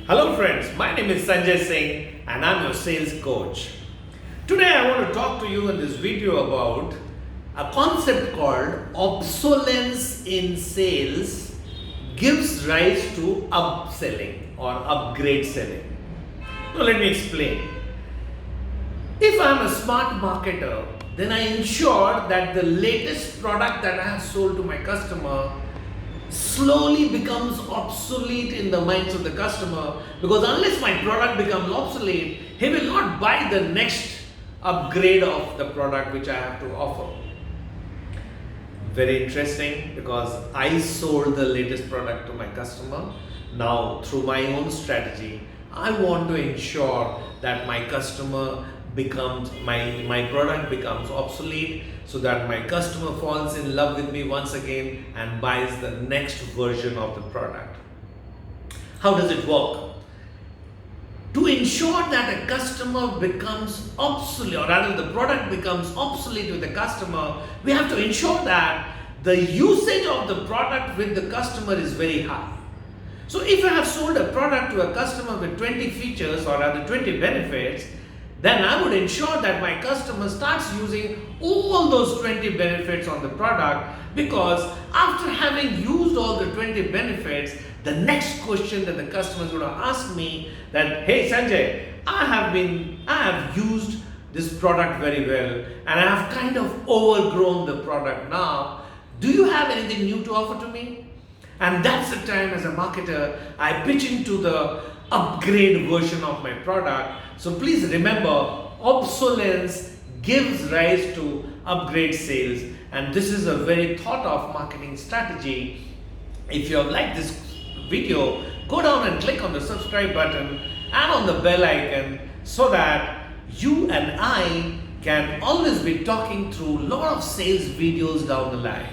Hello friends, my name is Sanjay Singh and I'm your sales coach. Today I want to talk to you in this video about a concept called obsolescence in sales gives rise to upselling or upgrade selling. Now let me explain. If I'm a smart marketer, then I ensure that the latest product that I have sold to my customer slowly becomes obsolete in the minds of the customer, because unless my product becomes obsolete, he will not buy the next upgrade of the product which I have to offer. Very interesting, because I sold the latest product to my customer. Now through my own strategy, I want to ensure that my customer becomes my product becomes obsolete, so that my customer falls in love with me once again and buys the next version of the product. How does it work? To ensure that a customer becomes obsolete, or rather the product becomes obsolete with the customer, we have to ensure that the usage of the product with the customer is very high. So if I have sold a product to a customer with 20 features, or rather 20 benefits, then I would ensure that my customer starts using all those 20 benefits on the product, because after having used all the 20 benefits, the next question that the customer is going to ask me that, hey Sanjay, I have used this product very well and I have kind of overgrown the product now. Do you have anything new to offer to me? And that's the time as a marketer I pitch into the upgrade version of my product. So please remember, obsolescence gives rise to upgrade sales, and this is a very thought of marketing strategy. If you have liked this video, go down and click on the subscribe button and on the bell icon, so that you and I can always be talking through a lot of sales videos down the line.